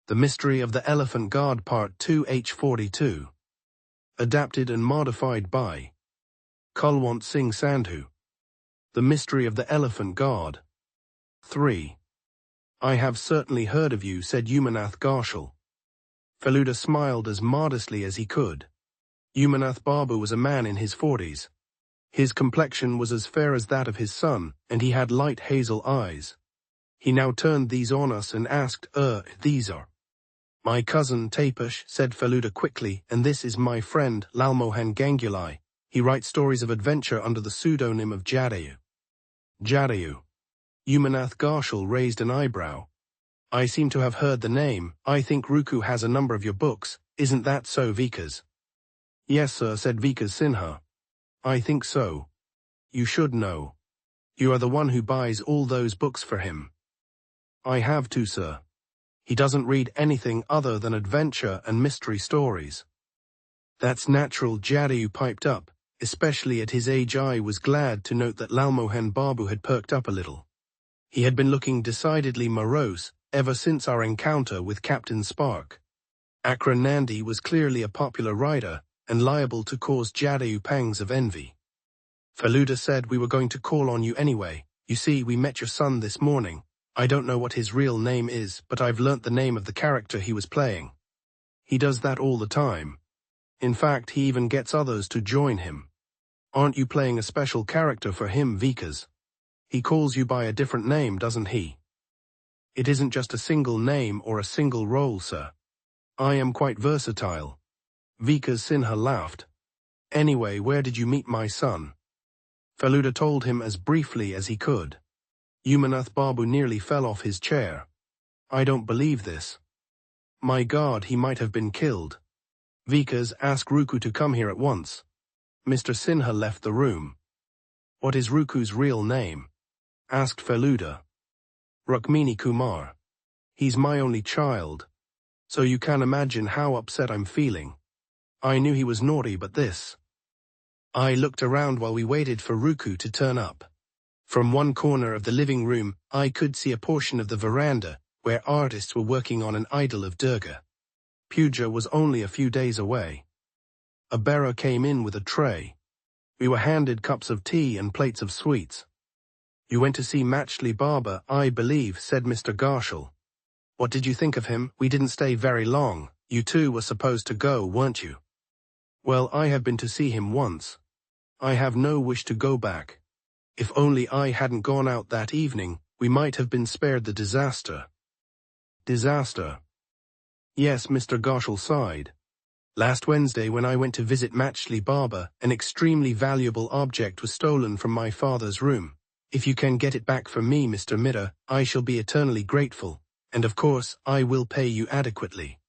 The Mystery of the Elephant God Part 2 H42. Adapted and modified by Kulwant Singh Sandhu. The Mystery of the Elephant God. 3. I have certainly heard of you, said Umanath Ghoshal. Feluda smiled as modestly as he could. Umanath Babu was a man in his 40s. His complexion was as fair as that of his son, and he had light hazel eyes. He now turned these on us and asked, these are my cousin Tapesh, said Feluda quickly, and this is my friend Lalmohan Ganguly. He writes stories of adventure under the pseudonym of Jadayu. Jadayu. Umanath Ghoshal raised an eyebrow. I seem to have heard the name. I think Ruku has a number of your books. Isn't that so, Vikas? Yes, sir, said Vikas Sinha. I think so. You should know. You are the one who buys all those books for him. I have to, sir. He doesn't read anything other than adventure and mystery stories. That's natural, Jadayu piped up. Especially at his age, I was glad to note that Lalmohan Babu had perked up a little. He had been looking decidedly morose ever since our encounter with Captain Spark. Akra Nandi was clearly a popular rider and liable to cause Jadayu pangs of envy. Feluda said we were going to call on you anyway. You see, we met your son this morning. I don't know what his real name is, but I've learnt the name of the character he was playing. He does that all the time. In fact, he even gets others to join him. Aren't you playing a special character for him, Vikas? He calls you by a different name, doesn't he? It isn't just a single name or a single role, sir. I am quite versatile. Vikas Sinha laughed. Anyway, where did you meet my son? Feluda told him as briefly as he could. Umanath Babu nearly fell off his chair. I don't believe this. My God, he might have been killed. Vikas, ask Ruku to come here at once. Mr. Sinha left the room. What is Ruku's real name? Asked Feluda. Rukmini Kumar. He's my only child. So you can imagine how upset I'm feeling. I knew he was naughty, but this. I looked around while we waited for Ruku to turn up. From one corner of the living room, I could see a portion of the veranda where artists were working on an idol of Durga. Puja was only a few days away. A bearer came in with a tray. We were handed cups of tea and plates of sweets. You went to see Machli Baba, I believe, said Mr. Ghoshal. What did you think of him? We didn't stay very long. You two were supposed to go, weren't you? Well, I have been to see him once. I have no wish to go back. If only I hadn't gone out that evening, we might have been spared the disaster. Disaster? Yes, Mr. Ghoshal sighed. Last Wednesday, when I went to visit Machli Baba, an extremely valuable object was stolen from my father's room. If you can get it back for me, Mr. Mira, I shall be eternally grateful, and of course, I will pay you adequately.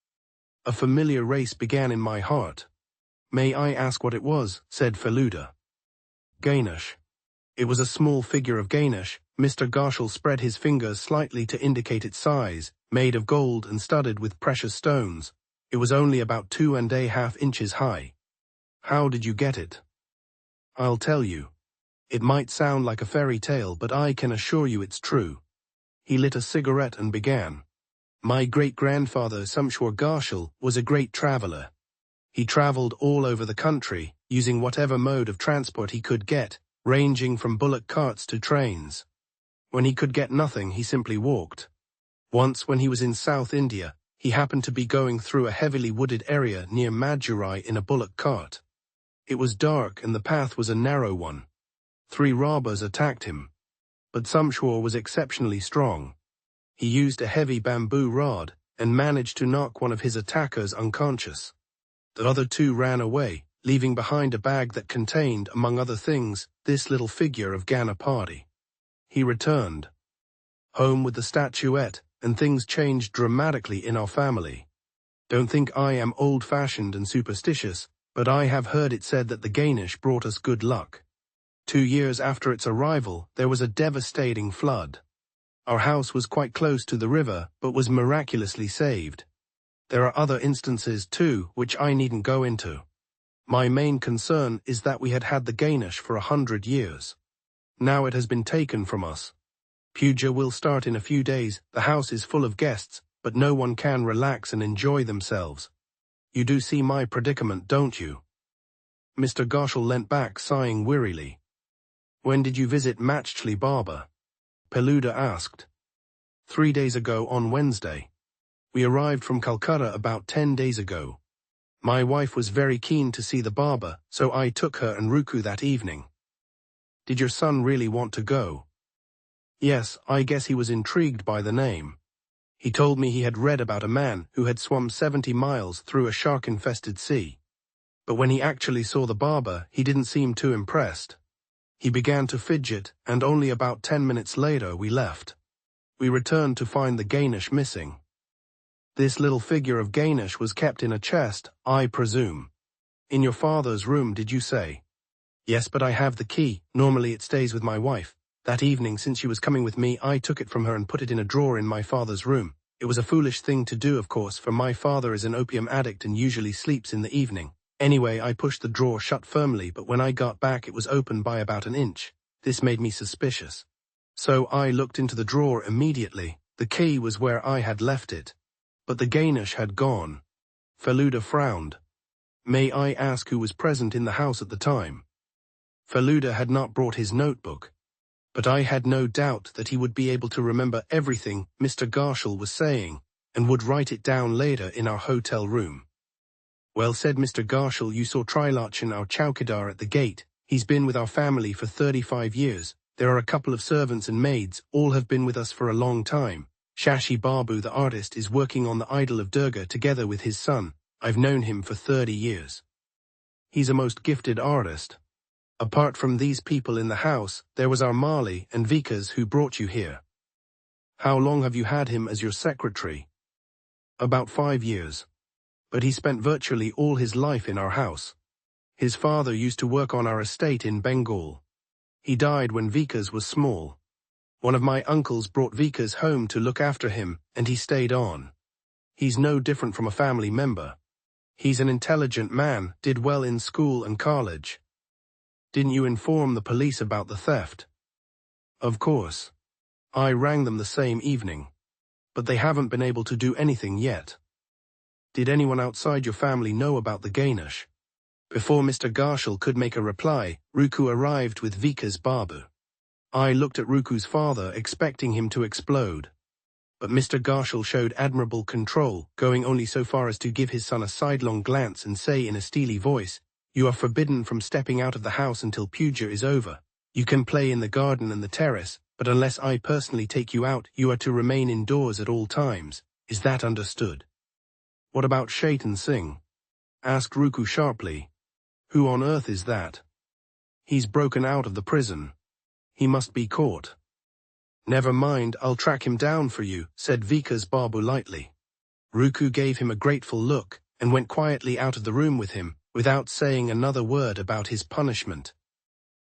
A familiar race began in my heart. May I ask what it was? Said Feluda. Ganesh. It was a small figure of Ganesh. Mr. Ghoshal spread his fingers slightly to indicate its size, made of gold and studded with precious stones. It was only about 2.5 inches high. How did you get it? I'll tell you. It might sound like a fairy tale, but I can assure you it's true. He lit a cigarette and began. My great-grandfather, Samshwar Ghoshal, was a great traveler. He traveled all over the country, using whatever mode of transport he could get, ranging from bullock carts to trains. When he could get nothing, he simply walked. Once, when he was in South India, he happened to be going through a heavily wooded area near Madurai in a bullock cart. It was dark and the path was a narrow one. 3 robbers attacked him. But Samshwar was exceptionally strong. He used a heavy bamboo rod and managed to knock one of his attackers unconscious. The other 2 ran away, leaving behind a bag that contained, among other things, this little figure of Ganapati. He returned home with the statuette, and things changed dramatically in our family. Don't think I am old-fashioned and superstitious, but I have heard it said that the Ganesh brought us good luck. 2 years after its arrival, there was a devastating flood. Our house was quite close to the river, but was miraculously saved. There are other instances too, which I needn't go into. My main concern is that we had had the Ganesh for 100 years. Now it has been taken from us. Puja will start in a few days. The house is full of guests, but no one can relax and enjoy themselves. You do see my predicament, don't you? Mr. Goshal leant back, sighing wearily. When did you visit Matchley Barber? Feluda asked. 3 days ago on Wednesday. We arrived from Calcutta about 10 days ago. My wife was very keen to see the barber, so I took her and Ruku that evening. Did your son really want to go? Yes, I guess he was intrigued by the name. He told me he had read about a man who had swum 70 miles through a shark-infested sea. But when he actually saw the barber, he didn't seem too impressed. He began to fidget, and only about 10 minutes later we left. We returned to find the Ganesh missing. This little figure of Ganesh was kept in a chest, I presume. In your father's room, did you say? Yes, but I have the key. Normally it stays with my wife. That evening, since she was coming with me, I took it from her and put it in a drawer in my father's room. It was a foolish thing to do, of course, for my father is an opium addict and usually sleeps in the evening. Anyway, I pushed the drawer shut firmly, but when I got back it was open by about an inch. This made me suspicious. So I looked into the drawer immediately. The key was where I had left it. But the Ganesh had gone. Feluda frowned. May I ask who was present in the house at the time? Feluda had not brought his notebook. But I had no doubt that he would be able to remember everything Mr. Goshal was saying, and would write it down later in our hotel room. Well, said Mr. Goshal, you saw Trilochan, our chowkidar, at the gate. He's been with our family for 35 years. There are a couple of servants and maids, all have been with us for a long time. Shashi Babu, the artist, is working on the idol of Durga together with his son. I've known him for 30 years. He's a most gifted artist. Apart from these people in the house, there was our Mali and Vikas who brought you here. How long have you had him as your secretary? About 5 years. But he spent virtually all his life in our house. His father used to work on our estate in Bengal. He died when Vikas was small. One of my uncles brought Vikas home to look after him, and he stayed on. He's no different from a family member. He's an intelligent man, did well in school and college. Didn't you inform the police about the theft? Of course. I rang them the same evening. But they haven't been able to do anything yet. Did anyone outside your family know about the Ganesh? Before Mr. Goshal could make a reply, Ruku arrived with Vikas Babu. I looked at Ruku's father, expecting him to explode. But Mr. Goshal showed admirable control, going only so far as to give his son a sidelong glance and say in a steely voice, You are forbidden from stepping out of the house until puja is over. You can play in the garden and the terrace, but unless I personally take you out, you are to remain indoors at all times. Is that understood? What about Shaitan Singh? Asked Ruku sharply. Who on earth is that? He's broken out of the prison. He must be caught. Never mind, I'll track him down for you, said Vikas Babu lightly. Ruku gave him a grateful look, and went quietly out of the room with him, without saying another word about his punishment.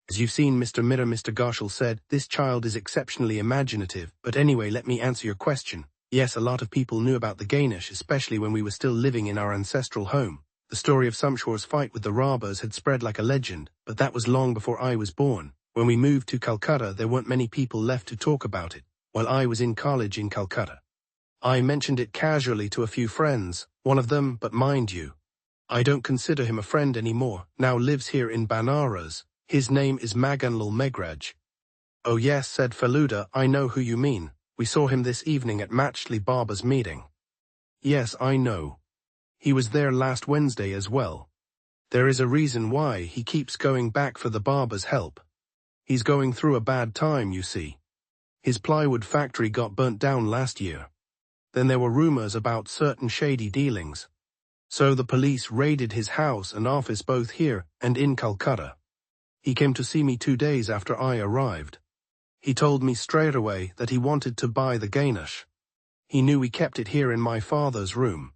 As you've seen, Mr. Mirror, Mr. Goshal said, this child is exceptionally imaginative, but anyway, let me answer your question. Yes, a lot of people knew about the Ganesh, especially when we were still living in our ancestral home. The story of Sumshor's fight with the robbers had spread like a legend, but that was long before I was born. When we moved to Calcutta, there weren't many people left to talk about it, while I was in college in Calcutta. I mentioned it casually to a few friends, one of them, but mind you, I don't consider him a friend anymore, now lives here in Banaras. His name is Maganlal Megraj. Oh yes, said Feluda, I know who you mean. We saw him this evening at Matchley Barber's meeting. Yes, I know. He was there last Wednesday as well. There is a reason why he keeps going back for the barber's help. He's going through a bad time, you see. His plywood factory got burnt down last year. Then there were rumors about certain shady dealings. So the police raided his house and office both here and in Calcutta. He came to see me 2 days after I arrived. He told me straight away that he wanted to buy the Ganesh. He knew we kept it here in my father's room.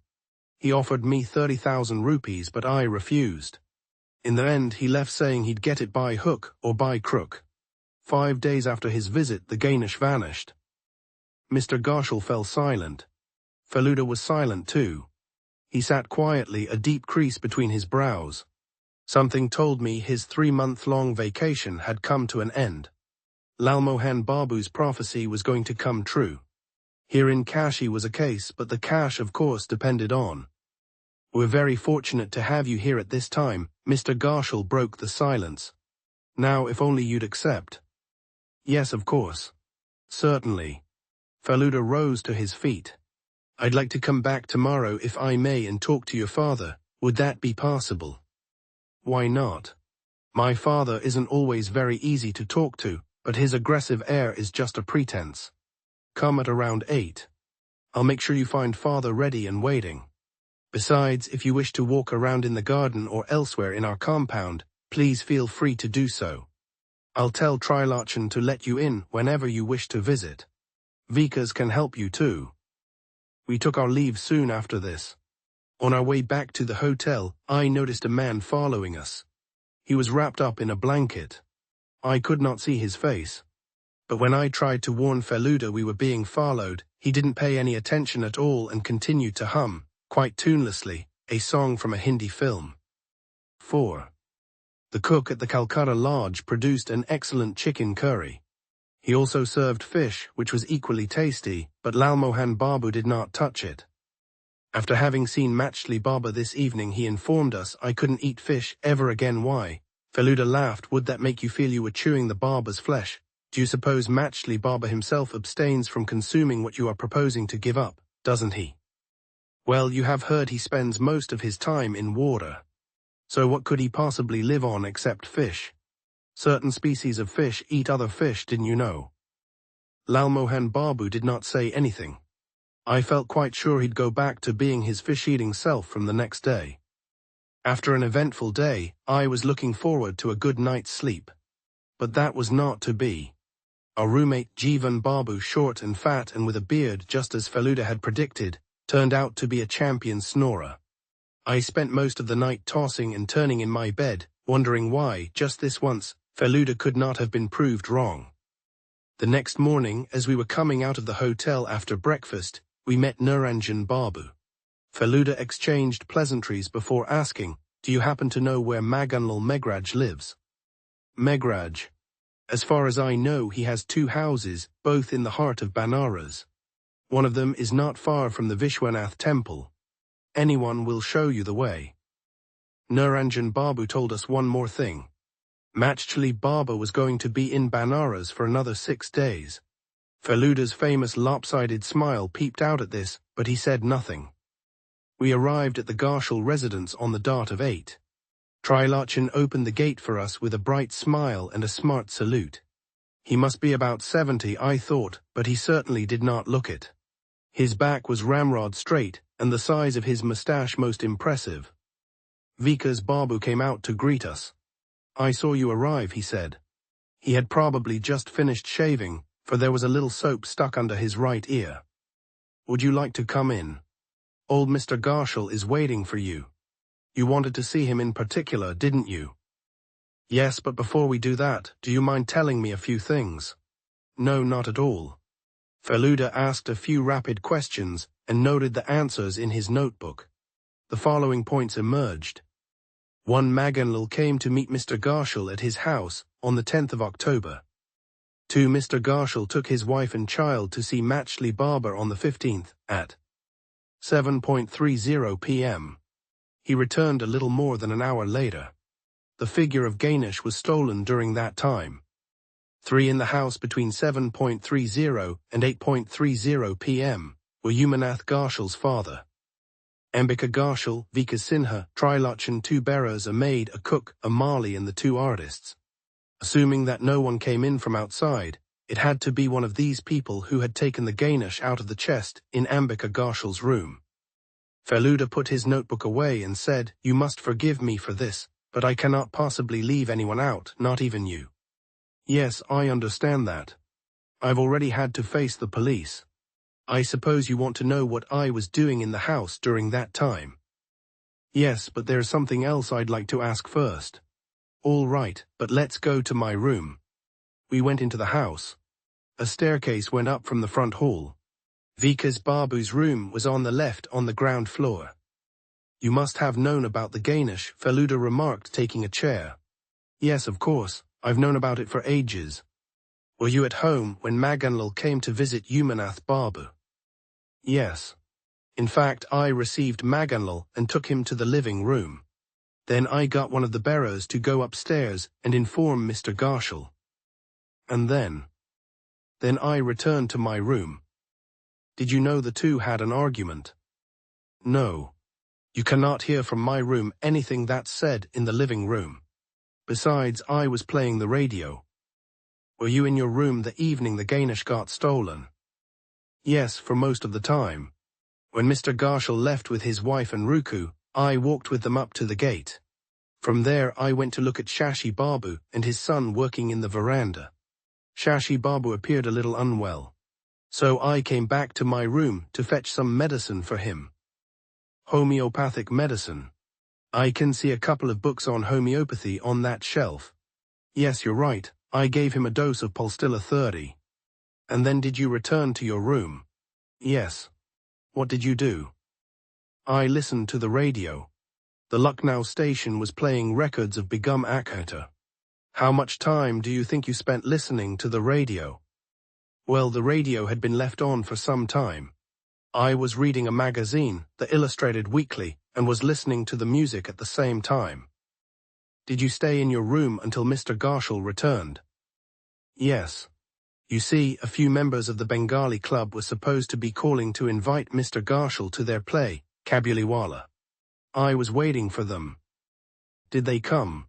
He offered me 30,000 rupees, but I refused. In the end, he left saying he'd get it by hook or by crook. 5 days after his visit, the Ganesh vanished. Mr. Goshal fell silent. Feluda was silent too. He sat quietly, a deep crease between his brows. Something told me his 3-month-long vacation had come to an end. Lalmohan Babu's prophecy was going to come true. Here in Kashi was a case, but the cash of course depended on. We're very fortunate to have you here at this time. Mr. Garshall broke the silence. Now if only you'd accept. Yes, of course. Certainly. Feluda rose to his feet. I'd like to come back tomorrow if I may and talk to your father. Would that be possible? Why not? My father isn't always very easy to talk to, but his aggressive air is just a pretense. Come at around 8. I'll make sure you find father ready and waiting. Besides, if you wish to walk around in the garden or elsewhere in our compound, please feel free to do so. I'll tell Trilochan to let you in whenever you wish to visit. Vikas can help you too. We took our leave soon after this. On our way back to the hotel, I noticed a man following us. He was wrapped up in a blanket. I could not see his face. But when I tried to warn Feluda we were being followed, he didn't pay any attention at all and continued to hum, quite tunelessly, a song from a Hindi film. 4. The cook at the Calcutta Lodge produced an excellent chicken curry. He also served fish, which was equally tasty, but Lalmohan Babu did not touch it. After having seen Machli Baba this evening, he informed us I couldn't eat fish ever again. Why? Feluda laughed. Would that make you feel you were chewing the Baba's flesh? Do you suppose Machli Baba himself abstains from consuming what you are proposing to give up, doesn't he? Well, you have heard he spends most of his time in water. So what could he possibly live on except fish? Certain species of fish eat other fish, didn't you know? Lalmohan Babu did not say anything. I felt quite sure he'd go back to being his fish-eating self from the next day. After an eventful day, I was looking forward to a good night's sleep. But that was not to be. Our roommate Jeevan Babu, short and fat and with a beard just as Feluda had predicted, turned out to be a champion snorer. I spent most of the night tossing and turning in my bed, wondering why, just this once, Feluda could not have been proved wrong. The next morning, as we were coming out of the hotel after breakfast, we met Niranjan Babu. Feluda exchanged pleasantries before asking, "Do you happen to know where Maganlal Megraj lives?" Megraj. As far as I know, he has 2 houses, both in the heart of Banaras. One of them is not far from the Vishwanath temple. Anyone will show you the way. Niranjan Babu told us one more thing. Machli Baba was going to be in Banaras for another 6 days. Feluda's famous lopsided smile peeped out at this, but he said nothing. We arrived at the Garshall residence on the dot of 8. Trilochan opened the gate for us with a bright smile and a smart salute. He must be about 70, I thought, but he certainly did not look it. His back was ramrod straight, and the size of his moustache most impressive. Vikas Babu came out to greet us. "I saw you arrive," he said. He had probably just finished shaving, for there was a little soap stuck under his right ear. "Would you like to come in? Old Mr. Garshall is waiting for you. You wanted to see him in particular, didn't you?" "Yes, but before we do that, do you mind telling me a few things?" "No, not at all." Feluda asked a few rapid questions and noted the answers in his notebook. The following points emerged. 1. Maganlal came to meet Mr. Garshall at his house on the 10th of October. 2. Mr. Garshall took his wife and child to see Machli Baba on the 15th at 7:30 p.m. He returned a little more than an hour later. The figure of Ganesh was stolen during that time. 3. In the house between 7:30 and 8:30 p.m. were Umanath Garshall's father, Ambika Garshall, Vikas Sinha, Trilochan, 2 bearers, a maid, a cook, a Mali and the 2 artists. Assuming that no one came in from outside, it had to be one of these people who had taken the Ganesh out of the chest in Ambika Garshall's room. Feluda put his notebook away and said, "You must forgive me for this, but I cannot possibly leave anyone out, not even you." "Yes, I understand that. I've already had to face the police. I suppose you want to know what I was doing in the house during that time." "Yes, but there's something else I'd like to ask first." "All right, but let's go to my room." We went into the house. A staircase went up from the front hall. Vikas Babu's room was on the left on the ground floor. "You must have known about the Ganesh," Feluda remarked, taking a chair. "Yes, of course. I've known about it for ages." "Were you at home when Maganlal came to visit Umanath Babu?" Yes. In fact, I received Maganlal and took him to the living room. Then I got one of the bearers to go upstairs and inform Mr. Garshall. And then I returned to my room. Did you know the two had an argument? No. You cannot hear from my room anything that's said in the living room. Besides, I was playing the radio. Were you in your room the evening the Ganesh got stolen? Yes, for most of the time. When Mr. Garshall left with his wife and Ruku, I walked with them up to the gate. From there I went to look at Shashi Babu and his son working in the veranda. Shashi Babu appeared a little unwell. So I came back to my room to fetch some medicine for him. Homeopathic medicine. I can see a couple of books on homeopathy on that shelf. Yes, you're right, I gave him a dose of Pulstilla 30. And then did you return to your room? Yes. What did you do? I listened to the radio. The Lucknow station was playing records of Begum Akhtar. How much time do you think you spent listening to the radio? Well, the radio had been left on for some time. I was reading a magazine, the Illustrated Weekly, and was listening to the music at the same time. Did you stay in your room until Mr. Garshall returned? Yes. You see, a few members of the Bengali club were supposed to be calling to invite Mr. Garshall to their play, Kabuliwala. I was waiting for them. Did they come?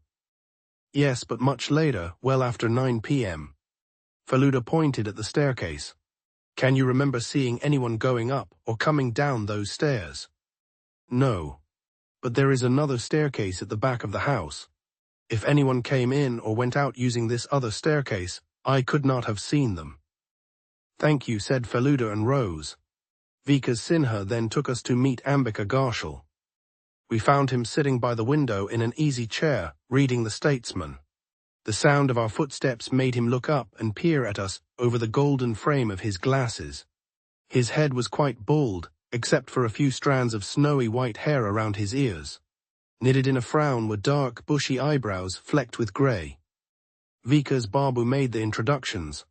Yes, but much later, well after 9 p.m. Feluda pointed at the staircase. Can you remember seeing anyone going up or coming down those stairs? No. But there is another staircase at the back of the house. If anyone came in or went out using this other staircase, I could not have seen them. Thank you, said Feluda and rose. Vikas Sinha then took us to meet Ambika Garshall. We found him sitting by the window in an easy chair, reading The Statesman. The sound of our footsteps made him look up and peer at us over the golden frame of his glasses. His head was quite bald, except for a few strands of snowy white hair around his ears. Knitted in a frown were dark, bushy eyebrows flecked with grey. Vikas Babu made the introductions.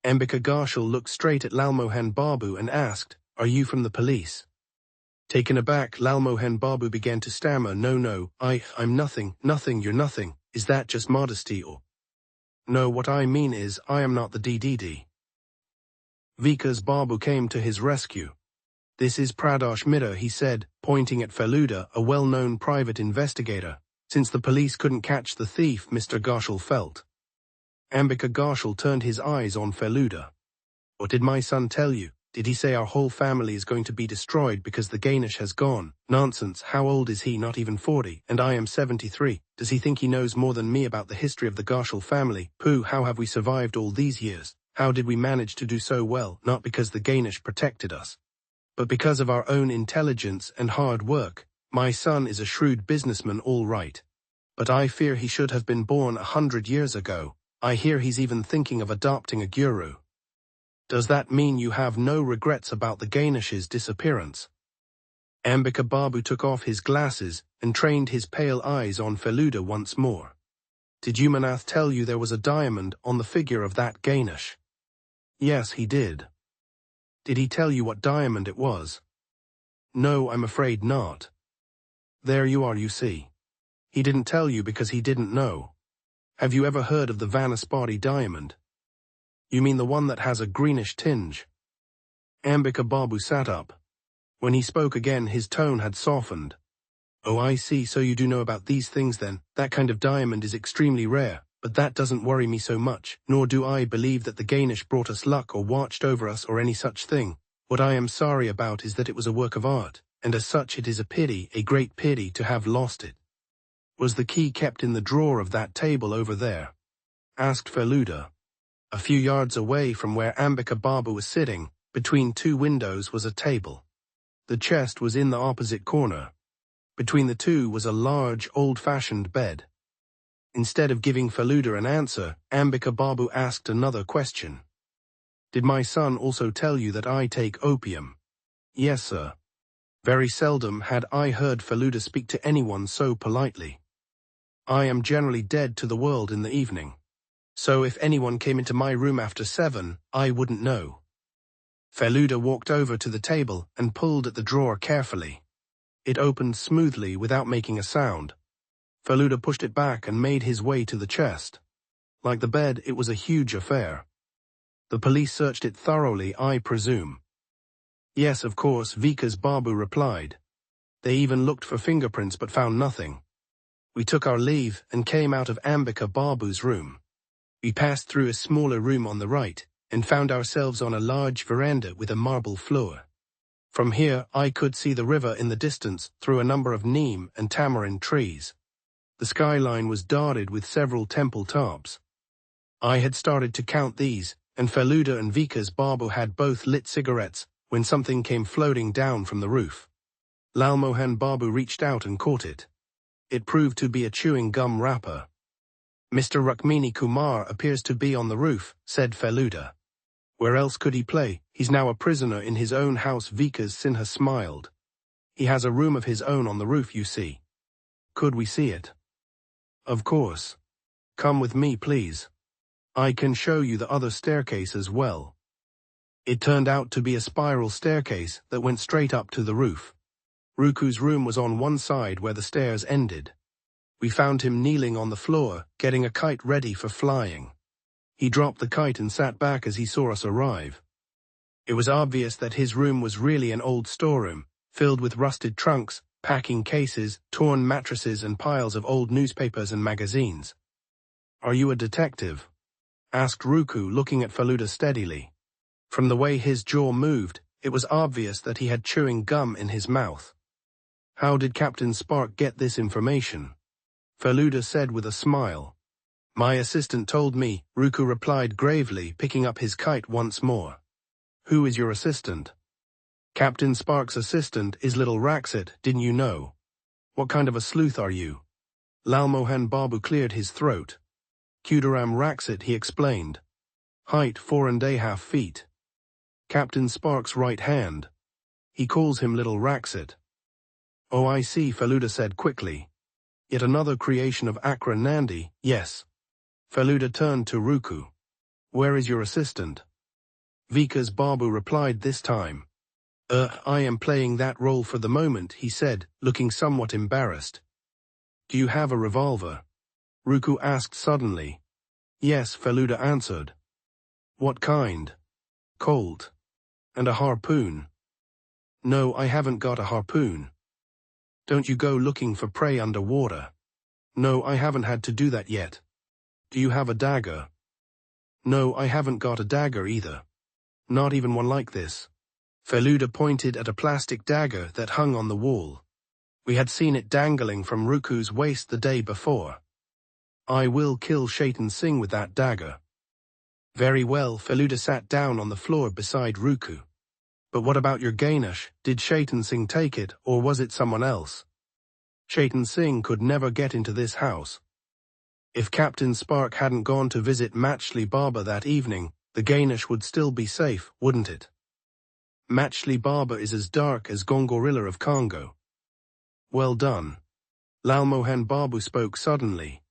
Ambika Garshall looked straight at Lalmohan Babu and asked, "Are you from the police?" Taken aback, Lalmohan Babu began to stammer, No, I'm nothing, you're nothing. Is that just modesty or? No, what I mean is, I am not the DDD. Vikas Babu came to his rescue. This is Pradosh Mitra, he said, pointing at Feluda, a well-known private investigator. Since the police couldn't catch the thief, Mr. Garshall felt. Ambika Garshall turned his eyes on Feluda. What did my son tell you? Did he say our whole family is going to be destroyed because the Ganesh has gone? Nonsense, how old is he? Not even 40, and I am 73. Does he think he knows more than me about the history of the Garshall family? Pooh, how have we survived all these years? How did we manage to do so well? Not because the Ganesh protected us, but because of our own intelligence and hard work. My son is a shrewd businessman, all right. But I fear he should have been born 100 years ago. I hear he's even thinking of adopting a guru. Does that mean you have no regrets about the Ganesh's disappearance? Ambika Babu took off his glasses and trained his pale eyes on Feluda once more. Did Umanath tell you there was a diamond on the figure of that Ganesh? Yes, he did. Did he tell you what diamond it was? No, I'm afraid not. There you are, you see. He didn't tell you because he didn't know. Have you ever heard of the Vanaspati diamond? You mean the one that has a greenish tinge? Ambika Babu sat up. When he spoke again, his tone had softened. Oh, I see, so you do know about these things then. That kind of diamond is extremely rare, but that doesn't worry me so much, nor do I believe that the Ganesh brought us luck or watched over us or any such thing. What I am sorry about is that it was a work of art, and as such it is a pity, a great pity, to have lost it. Was the key kept in the drawer of that table over there? Asked Feluda. A few yards away from where Ambika Babu was sitting, between two windows, was a table. The chest was in the opposite corner. Between the two was a large, old-fashioned bed. Instead of giving Feluda an answer, Ambika Babu asked another question. Did my son also tell you that I take opium? Yes, sir. Very seldom had I heard Feluda speak to anyone so politely. I am generally dead to the world in the evening. So if anyone came into my room after 7, I wouldn't know. Feluda walked over to the table and pulled at the drawer carefully. It opened smoothly without making a sound. Feluda pushed it back and made his way to the chest. Like the bed, it was a huge affair. The police searched it thoroughly, I presume. Yes, of course, Vikas Babu replied. They even looked for fingerprints but found nothing. We took our leave and came out of Ambika Babu's room. We passed through a smaller room on the right and found ourselves on a large veranda with a marble floor. From here, I could see the river in the distance through a number of neem and tamarind trees. The skyline was dotted with several temple tops. I had started to count these, and Feluda and Vikas Babu had both lit cigarettes when something came floating down from the roof. Lalmohan Babu reached out and caught it. It proved to be a chewing gum wrapper. Mr. Rukmini Kumar appears to be on the roof, said Feluda. Where else could he play? He's now a prisoner in his own house. Vikas Sinha smiled. He has a room of his own on the roof, you see. Could we see it? Of course. Come with me, please. I can show you the other staircase as well. It turned out to be a spiral staircase that went straight up to the roof. Ruku's room was on one side where the stairs ended. We found him kneeling on the floor, getting a kite ready for flying. He dropped the kite and sat back as he saw us arrive. It was obvious that his room was really an old storeroom, filled with rusted trunks, packing cases, torn mattresses and piles of old newspapers and magazines. Are you a detective? Asked Ruku, looking at Feluda steadily. From the way his jaw moved, it was obvious that he had chewing gum in his mouth. How did Captain Spark get this information? Feluda said with a smile. My assistant told me, Ruku replied gravely, picking up his kite once more. Who is your assistant? Captain Spark's assistant is little Raksit, didn't you know? What kind of a sleuth are you? Lalmohan Babu cleared his throat. Kudaram Raksit, he explained. Height 4.5 feet. Captain Spark's right hand. He calls him little Raksit. Oh, I see, Feluda said quickly. Yet another creation of Akra Nandi, yes. Feluda turned to Ruku. Where is your assistant? Vikas Babu replied this time. I am playing that role for the moment, he said, looking somewhat embarrassed. Do you have a revolver? Ruku asked suddenly. Yes, Feluda answered. What kind? Colt. And a harpoon? No, I haven't got a harpoon. Don't you go looking for prey underwater? No, I haven't had to do that yet. Do you have a dagger? No, I haven't got a dagger either. Not even one like this. Feluda pointed at a plastic dagger that hung on the wall. We had seen it dangling from Ruku's waist the day before. I will kill Shaitan Singh with that dagger. Very well, Feluda sat down on the floor beside Ruku. But what about your Ganesh? Did Shaitan Singh take it, or was it someone else? Shaitan Singh could never get into this house. If Captain Spark hadn't gone to visit Machli Baba that evening, the Ganesh would still be safe, wouldn't it? Machli Baba is as dark as Gongorilla of Congo. Well done. Lalmohan Babu spoke suddenly.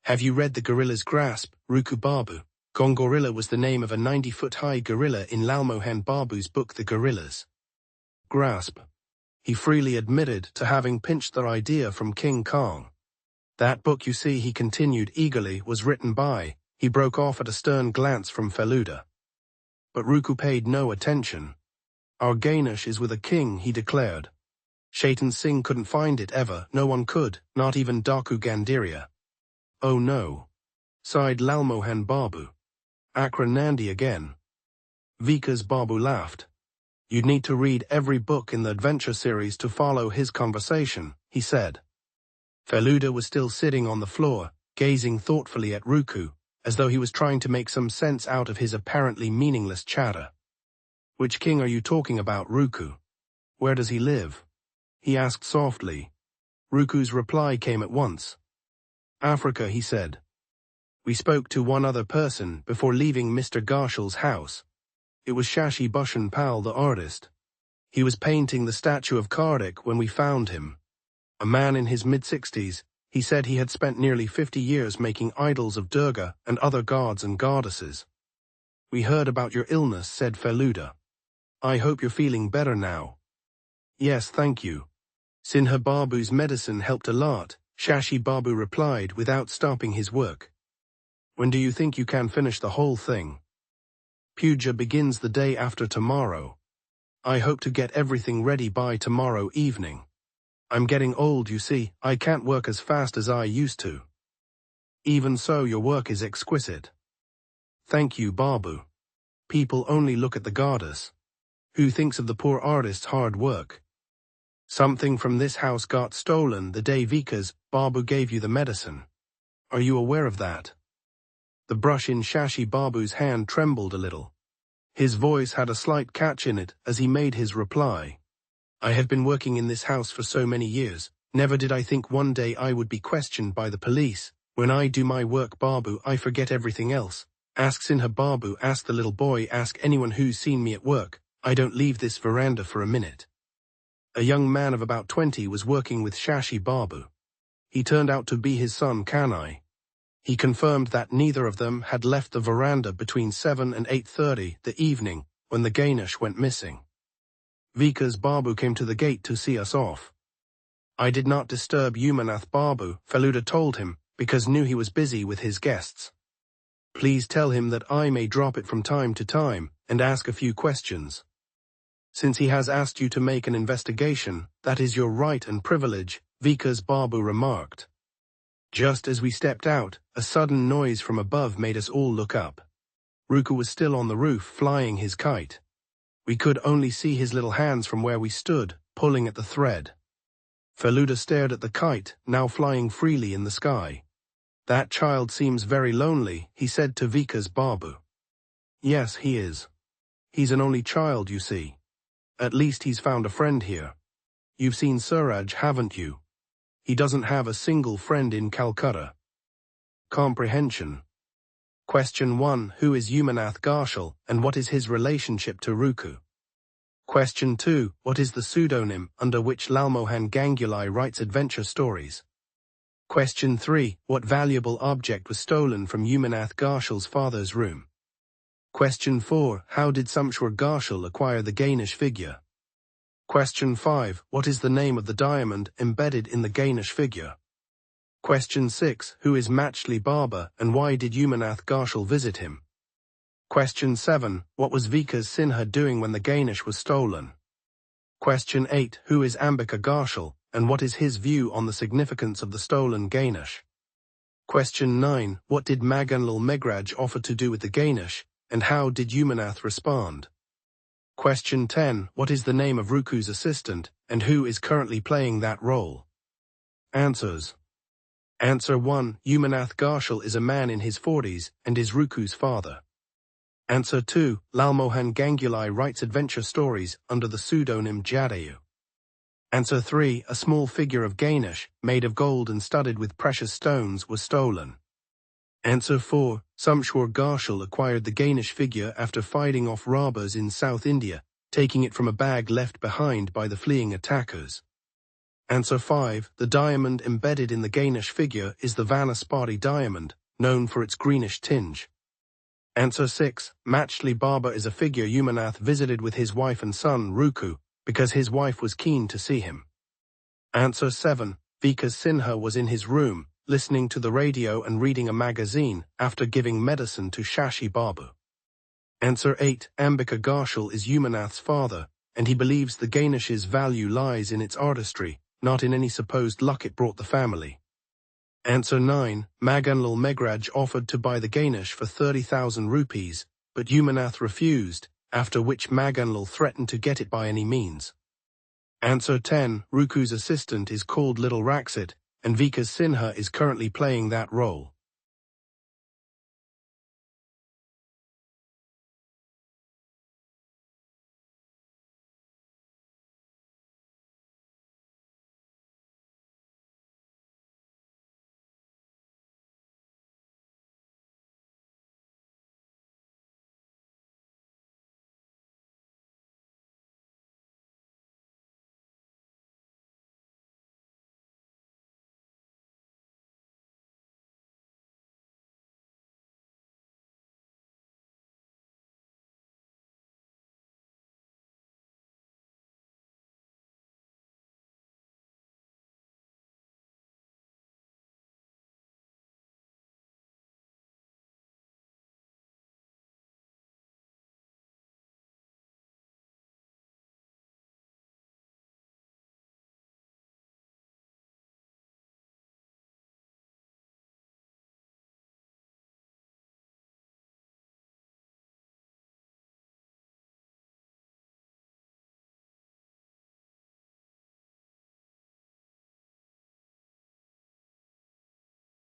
Have you read The Gorilla's Grasp, Ruku Babu? Gongorilla was the name of a 90-foot-high gorilla in Lalmohan Babu's book The Gorillas. Grasp. He freely admitted to having pinched the idea from King Kong. That book, you see, he continued eagerly, was written by. He broke off at a stern glance from Feluda. But Ruku paid no attention. Our Ganesh is with a king, he declared. Shaitan Singh couldn't find it ever, no one could, not even Daku Gandiria. Oh no. Sighed Lalmohan Babu. Akra Nandi again. Vikas Babu laughed. You'd need to read every book in the adventure series to follow his conversation, he said. Feluda was still sitting on the floor, gazing thoughtfully at Ruku, as though he was trying to make some sense out of his apparently meaningless chatter. Which king are you talking about, Ruku? Where does he live? He asked softly. Ruku's reply came at once. Africa, he said. We spoke to one other person before leaving Mr. Ghosh's house. It was Shashi Bhushan Pal, the artist. He was painting the statue of Kardik when we found him. A man in his mid-60s, he said he had spent nearly 50 years making idols of Durga and other gods and goddesses. We heard about your illness, said Feluda. I hope you're feeling better now. Yes, thank you. Sinha Babu's medicine helped a lot, Shashi Babu replied without stopping his work. When do you think you can finish the whole thing? Puja begins the day after tomorrow. I hope to get everything ready by tomorrow evening. I'm getting old, you see, I can't work as fast as I used to. Even so, your work is exquisite. Thank you, Babu. People only look at the goddess. Who thinks of the poor artist's hard work? Something from this house got stolen the day Vikas Babu gave you the medicine. Are you aware of that? The brush in Shashi Babu's hand trembled a little. His voice had a slight catch in it as he made his reply. I have been working in this house for so many years. Never did I think one day I would be questioned by the police. When I do my work, Babu, I forget everything else. Ask Sinha Babu, ask the little boy, ask anyone who's seen me at work. I don't leave this veranda for a minute. A young man of about 20 was working with Shashi Babu. He turned out to be his son Kanai. He confirmed that neither of them had left the veranda between 7 and 8:30 the evening when the Ganesh went missing. Vikas Babu came to the gate to see us off. I did not disturb Umanath Babu, Feluda told him, because knew he was busy with his guests. Please tell him that I may drop it from time to time and ask a few questions. Since he has asked you to make an investigation, that is your right and privilege, Vikas Babu remarked. Just as we stepped out, a sudden noise from above made us all look up. Ruku was still on the roof, flying his kite. We could only see his little hands from where we stood, pulling at the thread. Feluda stared at the kite, now flying freely in the sky. That child seems very lonely, he said to Vikas Babu. Yes, he is. He's an only child, you see. At least he's found a friend here. You've seen Suraj, haven't you? He doesn't have a single friend in Calcutta. Comprehension. Question 1. Who is Umanath Ghoshal, and what is his relationship to Ruku? Question 2. What is the pseudonym under which Lalmohan Ganguly writes adventure stories? Question 3. What valuable object was stolen from Umanath Ghoshal's father's room? Question 4. How did Samshwar Ghoshal acquire the Ganesh figure? Question 5. What is the name of the diamond embedded in the Ganesh figure? Question 6. Who is Machli Baba and why did Umanath Ghoshal visit him? Question 7. What was Vikas Sinha doing when the Ganesh was stolen? Question 8. Who is Ambika Ghoshal and what is his view on the significance of the stolen Ganesh? Question 9. What did Maganlal Megraj offer to do with the Ganesh and how did Umanath respond? Question 10. What is the name of Ruku's assistant, and who is currently playing that role? Answers. Answer 1. Umanath Ghoshal is a man in his 40s and is Ruku's father. Answer 2. Lalmohan Ganguly writes adventure stories under the pseudonym Jadayu. Answer 3. A small figure of Ganesh, made of gold and studded with precious stones, was stolen. Answer 4. Samshwar Ghoshal acquired the Ganesh figure after fighting off robbers in South India, taking it from a bag left behind by the fleeing attackers. Answer 5. The diamond embedded in the Ganesh figure is the Vanaspati diamond, known for its greenish tinge. Answer 6. Machli Baba is a figure Umanath visited with his wife and son, Ruku, because his wife was keen to see him. Answer 7. Vikas Sinha was in his room, listening to the radio and reading a magazine after giving medicine to Shashi Babu. Answer 8. Ambika Ghoshal is Umanath's father, and he believes the Ganesh's value lies in its artistry, not in any supposed luck it brought the family. Answer 9. Maganlal Megraj offered to buy the Ganesh for 30,000 rupees, but Umanath refused, after which Maganlal threatened to get it by any means. Answer 10. Ruku's assistant is called Little Raksit, and Vikas Sinha is currently playing that role.